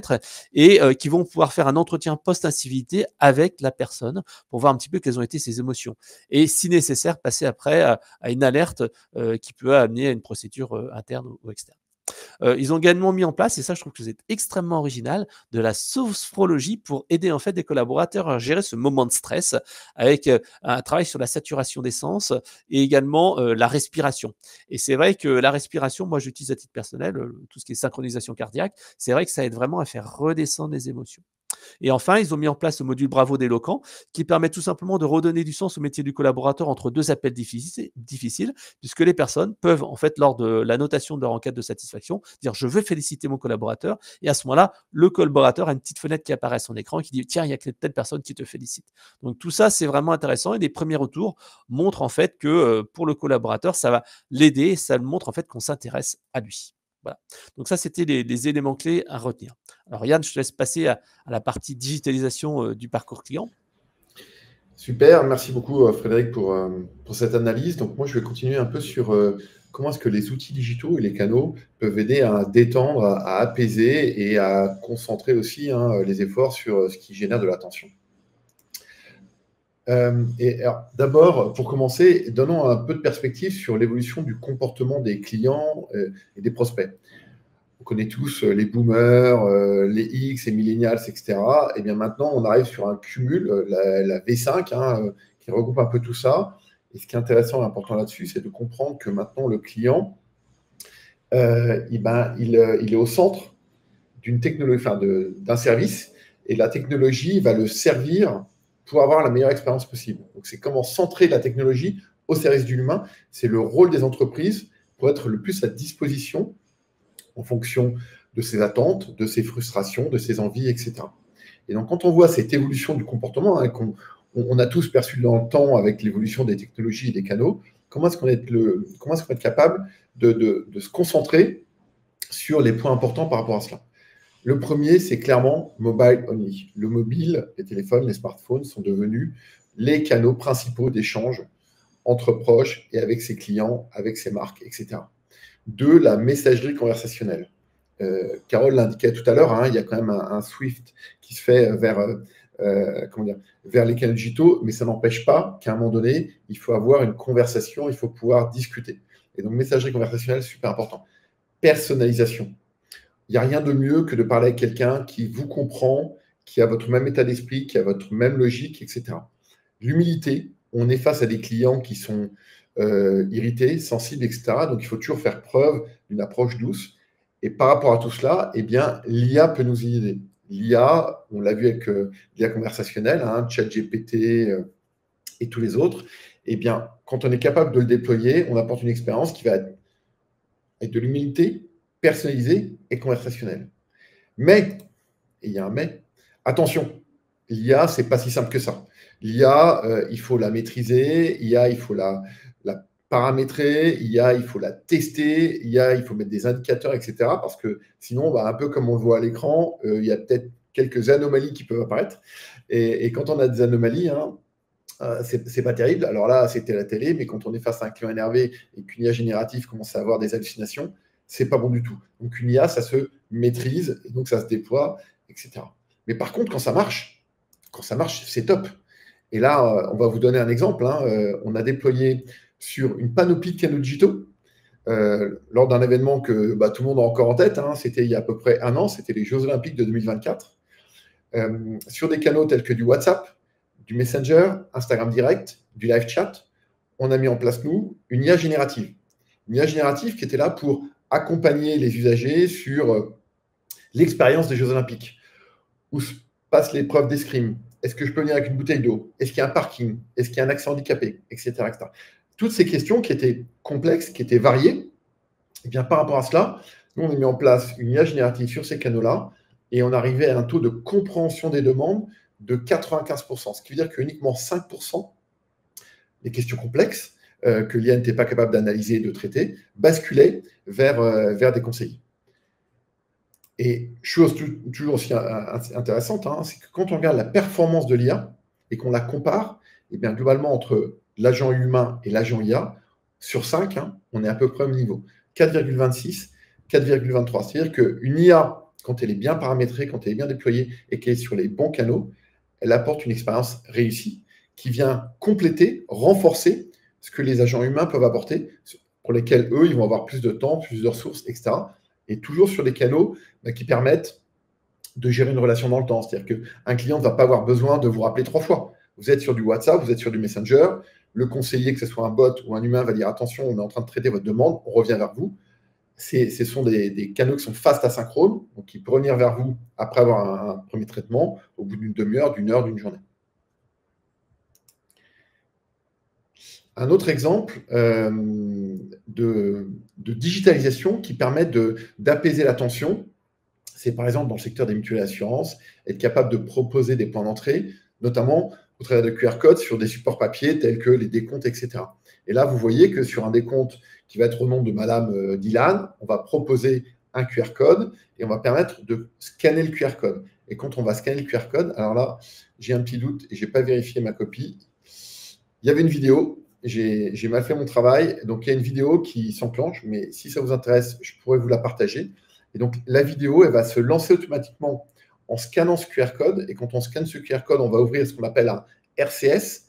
et qui vont pouvoir faire un entretien post-incivilité avec la personne pour voir un petit peu quelles ont été ses émotions. Et si nécessaire, passer après à une alerte qui peut amener à une procédure interne ou externe. Ils ont également mis en place, et ça je trouve que c'est extrêmement original, de la sophrologie pour aider en fait des collaborateurs à gérer ce moment de stress avec un travail sur la saturation d'essence et également la respiration. Et c'est vrai que la respiration, moi j'utilise à titre personnel, tout ce qui est synchronisation cardiaque, c'est vrai que ça aide vraiment à faire redescendre les émotions. Et enfin, ils ont mis en place le module Bravo d'éloquent qui permet tout simplement de redonner du sens au métier du collaborateur entre deux appels difficiles, puisque les personnes peuvent, en fait, lors de la notation de leur enquête de satisfaction, dire je veux féliciter mon collaborateur. Et à ce moment-là, le collaborateur a une petite fenêtre qui apparaît à son écran qui dit tiens, il y a telle personne qui te félicite. Donc tout ça, c'est vraiment intéressant. Et les premiers retours montrent en fait que pour le collaborateur, ça va l'aider. Ça le montre en fait qu'on s'intéresse à lui. Voilà. Donc ça, c'était les éléments clés à retenir. Alors Yann, je te laisse passer à la partie digitalisation du parcours client.
Super, merci beaucoup Frédéric pour cette analyse. Donc moi, je vais continuer un peu sur comment est-ce que les outils digitaux et les canaux peuvent aider à détendre, à apaiser et à concentrer aussi les efforts sur ce qui génère de l'attention. D'abord, pour commencer, donnons un peu de perspective sur l'évolution du comportement des clients et des prospects. On connaît tous les boomers, les X, les millennials, etc. Et bien maintenant, on arrive sur un cumul, la V5, qui regroupe un peu tout ça. Et ce qui est intéressant et important là-dessus, c'est de comprendre que maintenant, le client, il est au centre d'une technologie, d'un service, et la technologie va le servir pour avoir la meilleure expérience possible. Donc, c'est comment centrer la technologie au service de l'humain. C'est le rôle des entreprises pour être le plus à disposition en fonction de ses attentes, de ses frustrations, de ses envies, etc. Et donc, quand on voit cette évolution du comportement, qu'on a tous perçu dans le temps avec l'évolution des technologies et des canaux, comment est-ce qu'on va être capable de se concentrer sur les points importants par rapport à cela? Le premier, c'est clairement mobile only. Le mobile, les téléphones, les smartphones sont devenus les canaux principaux d'échange entre proches et avec ses clients, avec ses marques, etc. De la messagerie conversationnelle. Carole l'indiquait tout à l'heure, il y a quand même un Swift qui se fait vers les canaux digitaux, mais ça n'empêche pas qu'à un moment donné, il faut avoir une conversation, il faut pouvoir discuter. Et donc, messagerie conversationnelle, super important. Personnalisation. Il n'y a rien de mieux que de parler avec quelqu'un qui vous comprend, qui a votre même état d'esprit, qui a votre même logique, etc. L'humilité, on est face à des clients qui sont irrités, sensibles, etc. Donc, il faut toujours faire preuve d'une approche douce. Et par rapport à tout cela, eh bien, l'IA peut nous y aider. L'IA, on l'a vu avec l'IA conversationnelle, ChatGPT et tous les autres. Eh bien, quand on est capable de le déployer, on apporte une expérience qui va être avec de l'humilité, personnalisée et conversationnelle. Mais, et il y a un mais, attention, l'IA, ce n'est pas si simple que ça. L'IA, il faut la maîtriser, l'IA, il faut la paramétrer, l'IA, il faut la tester, l'IA, il faut mettre des indicateurs, etc. Parce que sinon, un peu comme on le voit à l'écran, il y a peut-être quelques anomalies qui peuvent apparaître. Et quand on a des anomalies, c'est pas terrible. Alors là, c'était la télé, mais quand on est face à un client énervé et qu'une IA générative commence à avoir des hallucinations, c'est pas bon du tout. Donc une IA, ça se maîtrise, et donc ça se déploie, etc. Mais par contre, quand ça marche, c'est top. Et là, on va vous donner un exemple. On a déployé sur une panoplie de canaux digitaux lors d'un événement que tout le monde a encore en tête. C'était il y a à peu près un an, c'était les Jeux Olympiques de 2024. Sur des canaux tels que du WhatsApp, du Messenger, Instagram Direct, du live chat, on a mis en place, nous, une IA générative. Une IA générative qui était là pour accompagner les usagers sur l'expérience des Jeux Olympiques. Où se passe l'épreuve d'escrime? Est-ce que je peux venir avec une bouteille d'eau? Est-ce qu'il y a un parking? Est-ce qu'il y a un accès handicapé? Etc., etc. Toutes ces questions qui étaient complexes, qui étaient variées, et bien par rapport à cela, nous, on a mis en place une IA générative sur ces canaux-là et on arrivait à un taux de compréhension des demandes de 95%, ce qui veut dire que uniquement 5% des questions complexes que l'IA n'était pas capable d'analyser et de traiter basculaient vers des conseillers. Et chose toujours aussi intéressante, c'est que quand on regarde la performance de l'IA et qu'on la compare, et bien globalement entre l'agent humain et l'agent IA, sur 5, on est à peu près au même niveau. 4,26, 4,23. C'est-à-dire qu'une IA, quand elle est bien paramétrée, quand elle est bien déployée et qu'elle est sur les bons canaux, elle apporte une expérience réussie qui vient compléter, renforcer ce que les agents humains peuvent apporter, pour lesquels, eux, ils vont avoir plus de temps, plus de ressources, etc. Et toujours sur des canaux qui permettent de gérer une relation dans le temps. C'est-à-dire qu'un client ne va pas avoir besoin de vous rappeler 3 fois. Vous êtes sur du WhatsApp, vous êtes sur du Messenger, le conseiller, que ce soit un bot ou un humain, va dire attention, on est en train de traiter votre demande, on revient vers vous. Ce sont des canaux qui sont fast asynchrones, donc ils peuvent revenir vers vous après avoir un premier traitement, au bout d'une demi-heure, d'une heure, d'une journée. Un autre exemple de digitalisation qui permet d'apaiser la tension, c'est par exemple dans le secteur des mutuelles d'assurance, être capable de proposer des points d'entrée, notamment au travers de QR codes sur des supports papier tels que les décomptes, etc. Et là, vous voyez que sur un décompte qui va être au nom de Madame Dylan, on va proposer un QR code et on va permettre de scanner le QR code. Et quand on va scanner le QR code, alors là, j'ai un petit doute et je n'ai pas vérifié ma copie. Il y avait une vidéo. J'ai mal fait mon travail, donc il y a une vidéo qui s'enclenche, mais si ça vous intéresse, je pourrais vous la partager. Et donc la vidéo, elle va se lancer automatiquement en scannant ce QR code, et quand on scanne ce QR code, on va ouvrir ce qu'on appelle un RCS,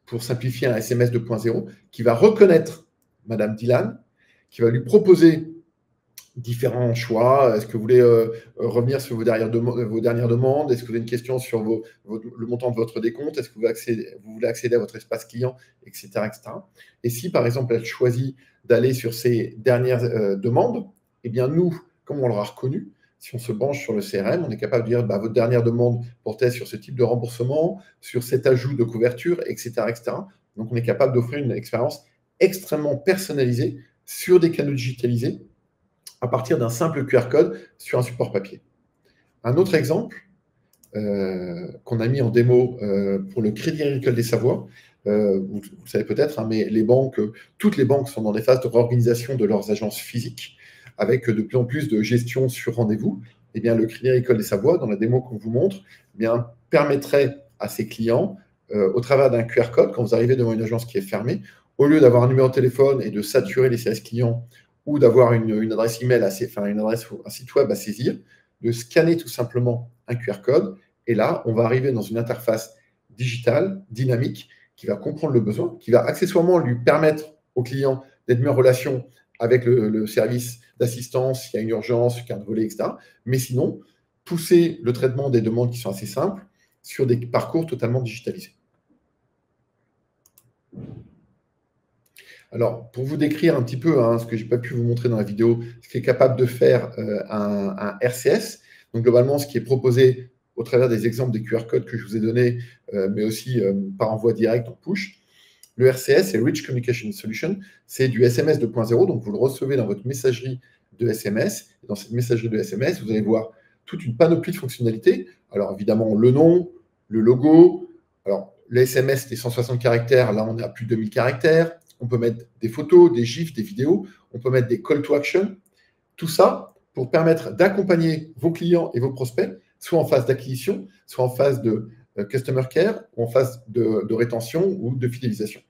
pour simplifier un SMS 2.0, qui va reconnaître Madame Dylan, qui va lui proposer différents choix. Est-ce que vous voulez revenir sur vos dernières demandes? Est-ce que vous avez une question sur le montant de votre décompte? Est-ce que vous voulez accéder à votre espace client, etc., etc. Et si, par exemple, elle choisit d'aller sur ces dernières demandes, eh bien, nous, comme on l'aura reconnu, si on se branche sur le CRM, on est capable de dire votre dernière demande portait sur ce type de remboursement, sur cet ajout de couverture, etc., etc. Donc, on est capable d'offrir une expérience extrêmement personnalisée sur des canaux digitalisés à partir d'un simple QR code sur un support papier. Un autre exemple qu'on a mis en démo pour le Crédit Agricole des Savoies, vous le savez peut-être, mais toutes les banques sont dans des phases de réorganisation de leurs agences physiques, avec de plus en plus de gestion sur rendez-vous. Eh bien, le Crédit Agricole des Savoies, dans la démo qu'on vous montre, eh bien, permettrait à ses clients, au travers d'un QR code, quand vous arrivez devant une agence qui est fermée, au lieu d'avoir un numéro de téléphone et de saturer les services clients ou d'avoir une adresse email, un site web à saisir, de scanner tout simplement un QR code. Et là, on va arriver dans une interface digitale, dynamique, qui va comprendre le besoin, qui va accessoirement lui permettre au client d'être mis en relation avec le service d'assistance, s'il y a une urgence, carte volée, etc. Mais sinon, pousser le traitement des demandes qui sont assez simples sur des parcours totalement digitalisés. Alors, pour vous décrire un petit peu ce que je n'ai pas pu vous montrer dans la vidéo, ce qui est capable de faire un RCS, donc globalement, ce qui est proposé au travers des exemples des QR codes que je vous ai donnés, mais aussi par envoi direct en push. Le RCS, c'est Rich Communication Solution, c'est du SMS 2.0, donc vous le recevez dans votre messagerie de SMS. Et dans cette messagerie de SMS, vous allez voir toute une panoplie de fonctionnalités. Alors évidemment, le nom, le logo. Alors, le SMS, c'était 160 caractères, là on est à plus de 2000 caractères. On peut mettre des photos, des gifs, des vidéos. On peut mettre des call to action. Tout ça pour permettre d'accompagner vos clients et vos prospects, soit en phase d'acquisition, soit en phase de customer care, ou en phase de rétention ou de fidélisation.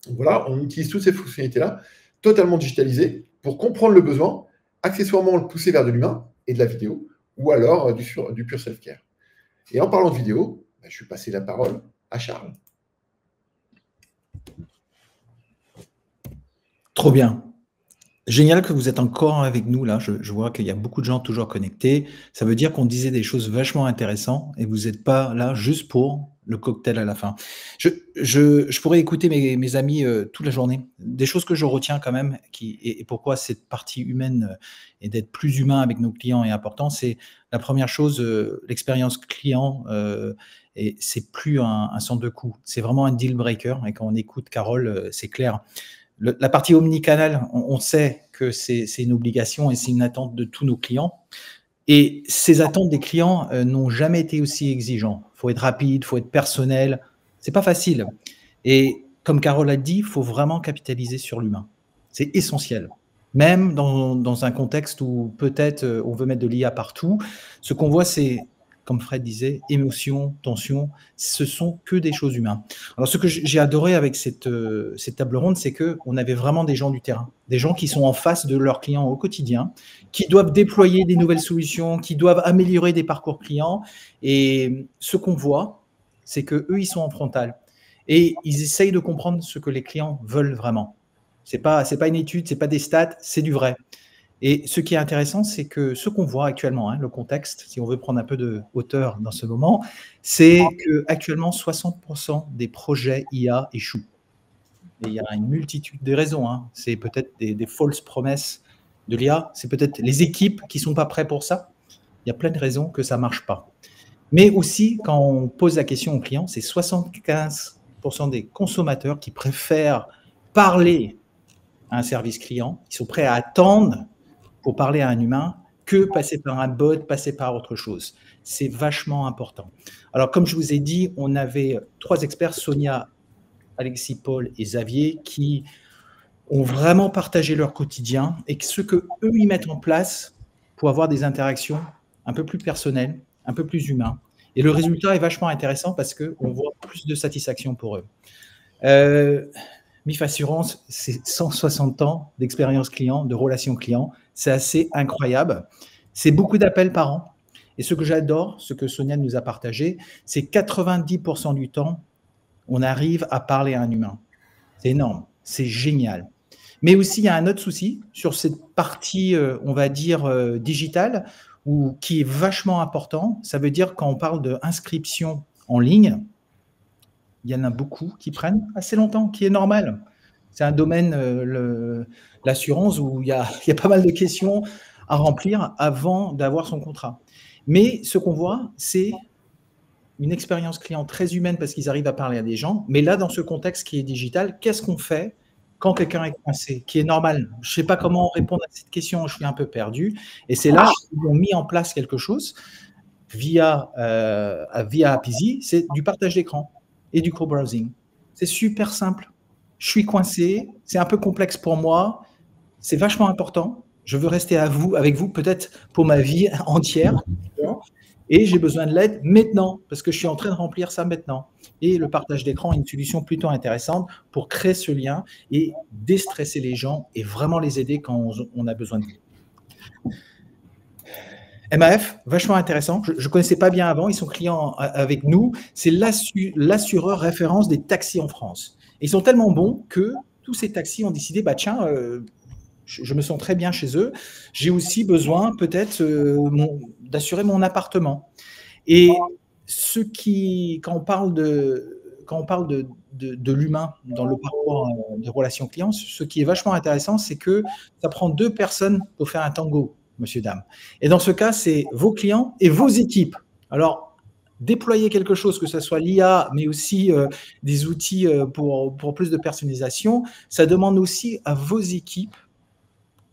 Donc voilà, on utilise toutes ces fonctionnalités-là, totalement digitalisées, pour comprendre le besoin, accessoirement le pousser vers de l'humain et de la vidéo, ou alors du pur self-care. Et en parlant de vidéo, je vais passer la parole à Charles.
Trop bien. Génial que vous êtes encore avec nous là. Je vois qu'il y a beaucoup de gens toujours connectés. Ça veut dire qu'on disait des choses vachement intéressantes et vous n'êtes pas là juste pour le cocktail à la fin. Je pourrais écouter mes amis toute la journée. Des choses que je retiens quand même, et pourquoi cette partie humaine et d'être plus humain avec nos clients est important, c'est la première chose, l'expérience client, et c'est plus un centre de coût. C'est vraiment un deal breaker. Et quand on écoute Carole, c'est clair. La partie omnicanal, on sait que c'est une obligation et c'est une attente de tous nos clients. Et ces attentes des clients n'ont jamais été aussi exigeantes. Il faut être rapide, il faut être personnel. C'est pas facile. Et comme Carole a dit, il faut vraiment capitaliser sur l'humain. C'est essentiel. Même dans un contexte où peut-être on veut mettre de l'IA partout, ce qu'on voit, c'est, comme Fred disait, émotion, tension, ce sont que des choses humaines. Alors, ce que j'ai adoré avec cette table ronde, c'est qu'on avait vraiment des gens du terrain, des gens qui sont en face de leurs clients au quotidien, qui doivent déployer des nouvelles solutions, qui doivent améliorer des parcours clients. Et ce qu'on voit, c'est qu'eux, ils sont en frontal. Et ils essayent de comprendre ce que les clients veulent vraiment. Ce n'est pas une étude, ce n'est pas des stats, c'est du vrai. Et ce qui est intéressant, c'est que ce qu'on voit actuellement, le contexte, si on veut prendre un peu de hauteur dans ce moment, c'est qu'actuellement, 60% des projets IA échouent. Et il y a une multitude de raisons. C'est peut-être des fausses promesses de l'IA, c'est peut-être les équipes qui ne sont pas prêtes pour ça. Il y a plein de raisons que ça ne marche pas. Mais aussi, quand on pose la question aux clients, c'est 75% des consommateurs qui préfèrent parler à un service client, ils sont prêts à attendre pour parler à un humain que passer par un bot, passer par autre chose. C'est vachement important. Alors, comme je vous ai dit, on avait 3 experts, Sonia, Alexis, Paul et Xavier, qui ont vraiment partagé leur quotidien et ce qu'eux, ils mettent en place pour avoir des interactions un peu plus personnelles, un peu plus humaines. Et le résultat est vachement intéressant parce qu'on voit plus de satisfaction pour eux. MIF Assurance, c'est 160 ans d'expérience client, de relations clients. C'est assez incroyable. C'est beaucoup d'appels par an. Et ce que j'adore, ce que Sonia nous a partagé, c'est 90% du temps, on arrive à parler à un humain. C'est énorme, c'est génial. Mais aussi, il y a un autre souci sur cette partie, on va dire, digitale, qui est vachement important. Ça veut dire quand on parle d'inscription en ligne, il y en a beaucoup qui prennent assez longtemps, qui est normal. C'est un domaine, l'assurance, où il y a pas mal de questions à remplir avant d'avoir son contrat. Mais ce qu'on voit, c'est une expérience client très humaine parce qu'ils arrivent à parler à des gens. Mais là, dans ce contexte qui est digital, qu'est-ce qu'on fait quand quelqu'un est coincé, qui est normal? Je ne sais pas comment répondre à cette question, je suis un peu perdu. Et c'est là qu'ils ont mis en place quelque chose via Apizzi, c'est du partage d'écran et du co-browsing. C'est super simple. Je suis coincé, c'est un peu complexe pour moi, c'est vachement important. Je veux rester avec vous peut-être pour ma vie entière. Et j'ai besoin de l'aide maintenant, parce que je suis en train de remplir ça maintenant. Et le partage d'écran est une solution plutôt intéressante pour créer ce lien et déstresser les gens et vraiment les aider quand on a besoin de vous. MAF, vachement intéressant. Je ne connaissais pas bien avant, ils sont clients avec nous. C'est l'assureur référence des taxis en France. Et ils sont tellement bons que tous ces taxis ont décidé, tiens, je me sens très bien chez eux. J'ai aussi besoin peut-être d'assurer mon appartement. Et quand on parle de l'humain dans le parcours des relations clients, ce qui est vachement intéressant, c'est que ça prend 2 personnes pour faire un tango, monsieur, dame. Et dans ce cas, c'est vos clients et vos équipes. Alors, déployer quelque chose, que ce soit l'IA, mais aussi des outils pour plus de personnalisation, ça demande aussi à vos équipes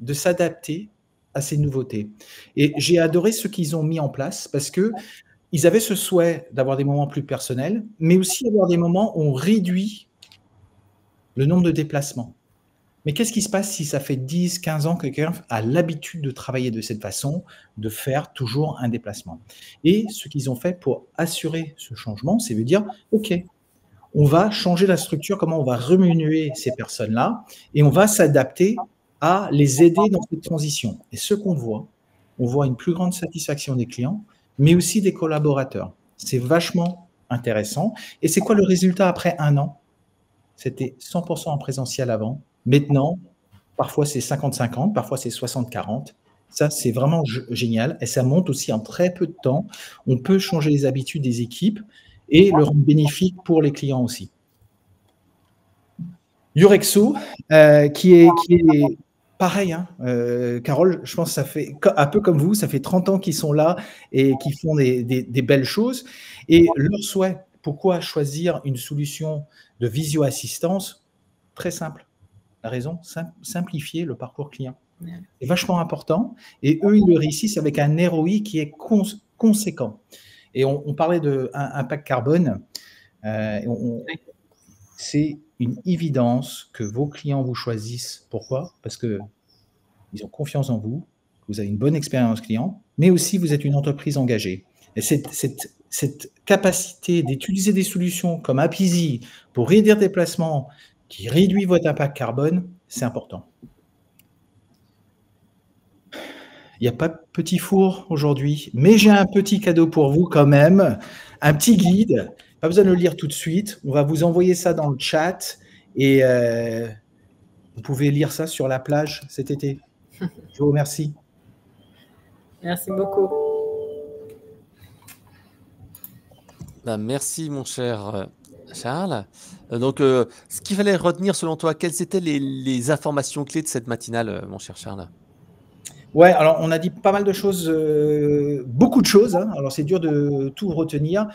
de s'adapter à ces nouveautés. Et j'ai adoré ce qu'ils ont mis en place parce qu'ils avaient ce souhait d'avoir des moments plus personnels, mais aussi d'avoir des moments où on réduit le nombre de déplacements. Mais qu'est-ce qui se passe si ça fait 10, 15 ans que quelqu'un a l'habitude de travailler de cette façon, de faire toujours un déplacement? Et ce qu'ils ont fait pour assurer ce changement, c'est de dire, OK, on va changer la structure, comment on va rémunérer ces personnes-là, et on va s'adapter à les aider dans cette transition. Et ce qu'on voit, on voit une plus grande satisfaction des clients, mais aussi des collaborateurs. C'est vachement intéressant. Et c'est quoi le résultat après 1 an? C'était 100% en présentiel avant. Maintenant, parfois c'est 50-50, parfois c'est 60-40. Ça, c'est vraiment génial. Et ça monte aussi en très peu de temps. On peut changer les habitudes des équipes et le rendre bénéfique pour les clients aussi. Urexo, qui est pareil, hein, Carole, je pense que ça fait un peu comme vous, ça fait 30 ans qu'ils sont là et qui font des belles choses. Et leur souhait, pourquoi choisir une solution de visio-assistance? Très simple. La raison, simplifier le parcours client. C'est vachement important. Et eux, ils le réussissent avec un ROI qui est conséquent. Et on parlait d'impact carbone. C'est une évidence que vos clients vous choisissent. Pourquoi? Parce qu'ils ont confiance en vous, vous avez une bonne expérience client, mais aussi vous êtes une entreprise engagée. Et cette capacité d'utiliser des solutions comme Apizee pour réduire des déplacements qui réduit votre impact carbone, c'est important. Il n'y a pas de petit four aujourd'hui, mais j'ai un petit cadeau pour vous quand même, un petit guide. Pas besoin de le lire tout de suite. On va vous envoyer ça dans le chat et vous pouvez lire ça sur la plage cet été. Je vous remercie.
Merci beaucoup.
Ben, merci, mon cher Charles. Donc, ce qu'il fallait retenir selon toi, quelles étaient les informations clés de cette matinale, mon cher Charles?
Ouais, alors on a dit pas mal de choses, beaucoup de choses. Hein. Alors c'est dur de tout retenir.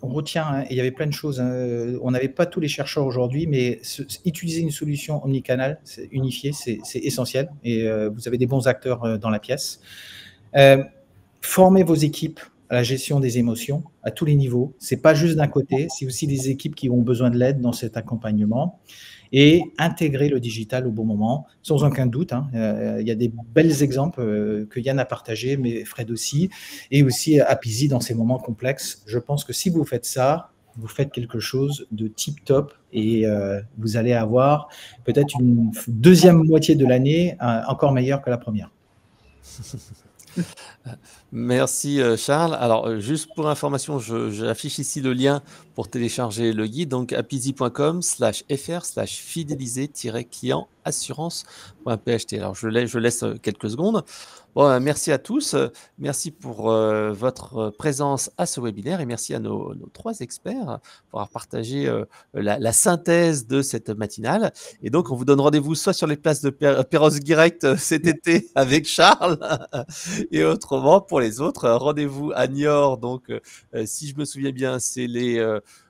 On retient, hein, et il y avait plein de choses. Hein. On n'avait pas tous les chercheurs aujourd'hui, mais utiliser une solution omnicanal, unifiée, c'est essentiel. Et vous avez des bons acteurs dans la pièce. Formez vos équipes à la gestion des émotions à tous les niveaux. C'est pas juste d'un côté, c'est aussi des équipes qui ont besoin de l'aide dans cet accompagnement. Et intégrer le digital au bon moment, sans aucun doute. Hein. Il y a des belles exemples que Yann a partagés, mais Fred aussi, et aussi Apizee dans ces moments complexes. Je pense que si vous faites ça, vous faites quelque chose de tip-top et vous allez avoir peut-être une deuxième moitié de l'année encore meilleure que la première.
Merci Charles. Alors juste pour information, j'affiche ici le lien pour télécharger le guide, donc apizee.com/fr/fidéliser-client assurance.pht. Alors je laisse quelques secondes. Bon, merci à tous, merci pour votre présence à ce webinaire et merci à nos 3 experts pour avoir partagé la synthèse de cette matinale. Et donc on vous donne rendez-vous soit sur les places de Perros-Guirec cet été avec Charles et autrement pour les autres, rendez-vous à Niort. Donc si je me souviens bien, c'est les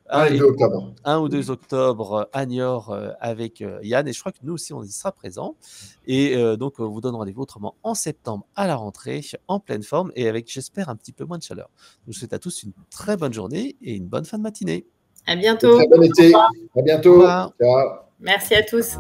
1
ou 2 octobre à Niort avec Yann, et je crois que nous aussi on y sera présents. Et donc on vous donne rendez-vous autrement en septembre à la rentrée, en pleine forme et avec, j'espère, un petit peu moins de chaleur. Je vous souhaite à tous une très bonne journée et une bonne fin de matinée.
À bientôt.
Très bon été. À bientôt.
Au revoir.
Ciao.
Merci à tous.